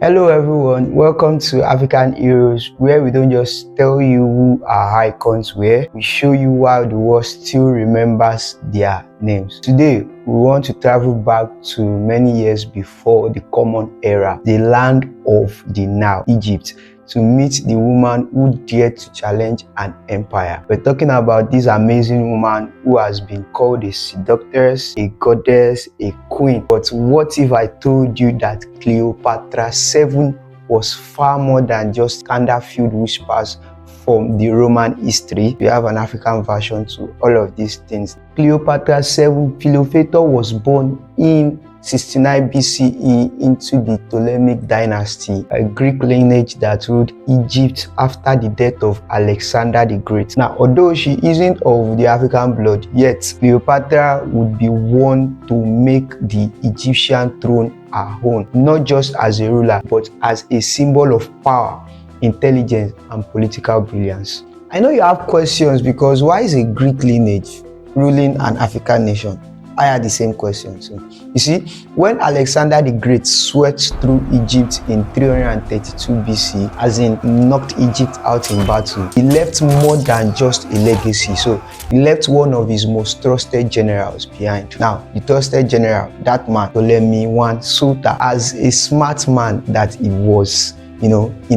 Hello everyone, welcome to African Heroes, where we don't just tell you who our icons were, we show you why the world still remembers their names. Today, we want to travel back to many years before the Common Era, the land of the Nile, Egypt, to meet the woman who dared to challenge an empire. We're talking about this amazing woman who has been called a seductress, a goddess, a queen. But what if I told you that Cleopatra VII was far more than just scandal-filled whispers from the Roman history? We have an African version to all of these things. Cleopatra VII, Cleopatra was born in 69 BCE into the Ptolemaic dynasty, a Greek lineage that ruled Egypt after the death of Alexander the Great. Now, although she isn't of the African blood, yet Cleopatra would be one to make the Egyptian throne her own, not just as a ruler, but as a symbol of power, intelligence, and political brilliance. I know you have questions because why is a Greek lineage ruling an African nation? I had the same question. So, you see, when Alexander the Great swept through Egypt in 332 BC, as in knocked Egypt out in battle, he left more than just a legacy. So he left one of his most trusted generals behind. Now, the trusted general, that man, Ptolemy I Sota, as a smart man that he was, in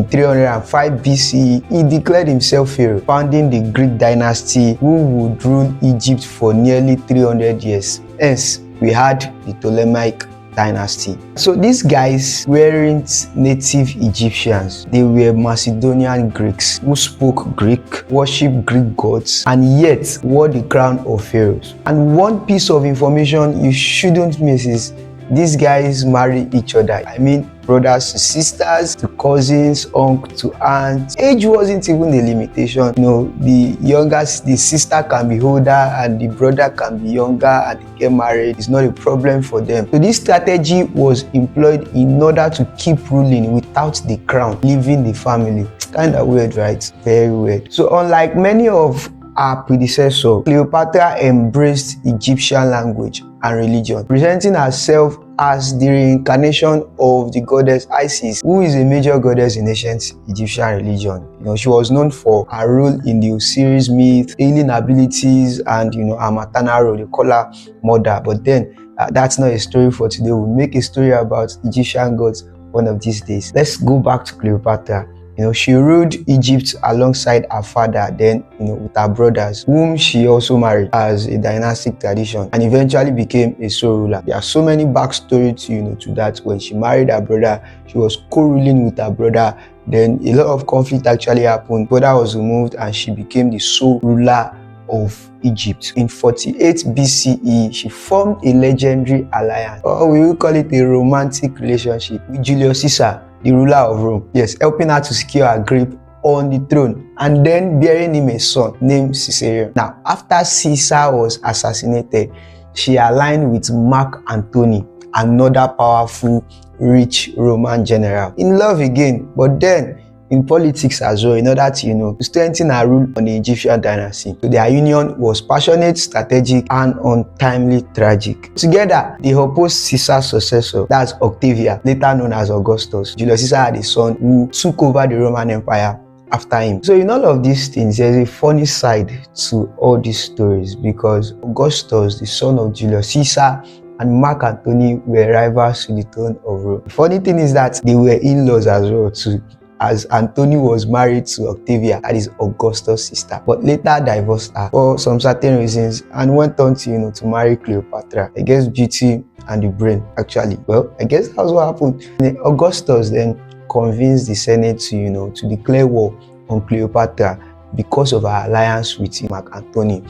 305 BCE, he declared himself pharaoh, founding the Greek dynasty who would rule Egypt for nearly 300 years. Hence, we had the Ptolemaic dynasty. So these guys weren't native Egyptians. They were Macedonian Greeks who spoke Greek, worshipped Greek gods, and yet wore the crown of pharaohs. And one piece of information you shouldn't miss is these guys marry each other. I mean, brothers to sisters, to cousins, uncle to aunt. Age wasn't even a limitation. The sister can be older and the brother can be younger and they get married. It's not a problem for them. So this strategy was employed in order to keep ruling without the crown leaving the family. It's kind of weird, right? Very weird. So unlike many of our predecessors, Cleopatra embraced Egyptian language and religion, presenting herself as the reincarnation of the goddess Isis, who is a major goddess in ancient Egyptian religion. She was known for her role in the Osiris myth, healing abilities, and her maternal role. They call her mother. But then that's not a story for today. We'll make a story about Egyptian gods one of these days. Let's go back to Cleopatra. She ruled Egypt alongside her father, then, with her brothers, whom she also married as a dynastic tradition, and eventually became a sole ruler. There are so many backstory to that. When she married her brother, she was co-ruling with her brother. Then a lot of conflict actually happened. Brother was removed and she became the sole ruler of Egypt. In 48 BCE, she formed a legendary alliance, or we will call it a romantic relationship, with Julius Caesar, the ruler of Rome. Yes, helping her to secure her grip on the throne, and then bearing him a son named Caesar. Now, after Caesar was assassinated, she aligned with Mark Antony, another powerful, rich Roman general. In love again, but then in politics as well, in order to strengthen her rule on the Egyptian dynasty. So their union was passionate, strategic, and untimely tragic. Together, they opposed Caesar's successor, that's Octavian, later known as Augustus. Julius Caesar had a son who took over the Roman Empire after him. So in all of these things, there's a funny side to all these stories, because Augustus, the son of Julius Caesar, and Mark Antony were rivals to the throne of Rome. The funny thing is that they were in-laws as well too, as Antony was married to Octavia, that is Augustus' sister, but later divorced her for some certain reasons and went on to marry Cleopatra. I guess beauty and the brain, actually. Well, I guess that's what happened. Augustus then convinced the Senate to declare war on Cleopatra because of her alliance with Mark Antony.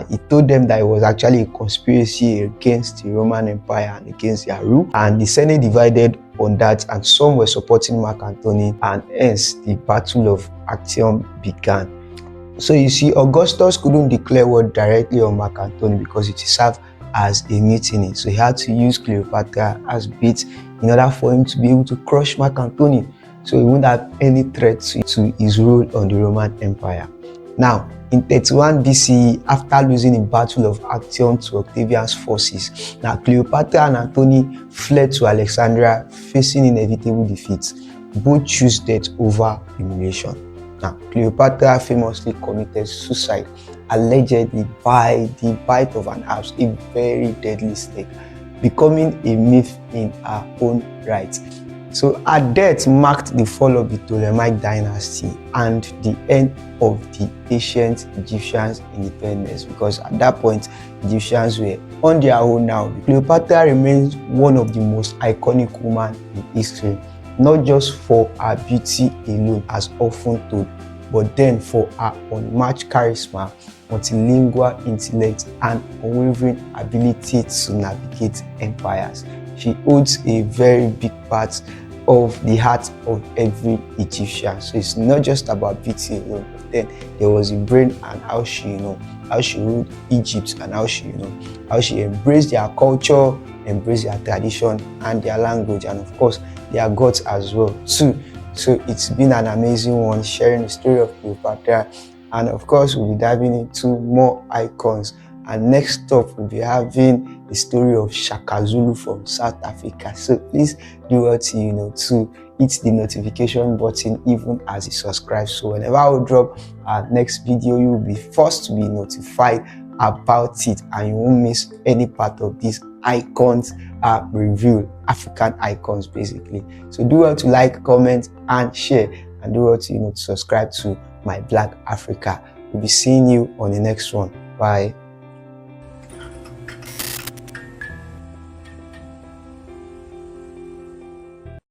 He told them that it was actually a conspiracy against the Roman Empire and against their rule, and the Senate divided on that, and some were supporting Mark Antony, and hence the Battle of Actium began. So you see, Augustus couldn't declare war directly on Mark Antony because it served as a mutiny, so he had to use Cleopatra as bait in order for him to be able to crush Mark Antony, so he wouldn't have any threat to his rule on the Roman Empire. Now, in 31 BCE, after losing the Battle of Actium to Octavian's forces, now Cleopatra and Antony fled to Alexandria, facing inevitable defeat. Both chose death over humiliation. Now, Cleopatra famously committed suicide, allegedly by the bite of an asp, a very deadly snake, becoming a myth in her own right. So her death marked the fall of the Ptolemaic dynasty and the end of the ancient Egyptians' independence, because at that point, Egyptians were on their own now. Cleopatra remains one of the most iconic women in history, not just for her beauty alone, as often told, but then for her unmatched charisma, multilingual intellect, and unwavering ability to navigate empires. She holds a very big part of the heart of every Egyptian. So it's not just about beauty alone, but then there was a brain and how she ruled Egypt, and how she embraced their culture, embraced their tradition and their language, and of course their gods as well too. So it's been an amazing one, sharing the story of Cleopatra, and of course we'll be diving into more icons. And next up, we'll be having the story of Shaka Zulu from South Africa. So please do what to hit the notification button even as you subscribe. So whenever I will drop our next video, you will be first to be notified about it, and you won't miss any part of these icons review, African icons basically. So do well to like, comment, and share, and do well to subscribe to Myblak Africa. We'll be seeing you on the next one. Bye.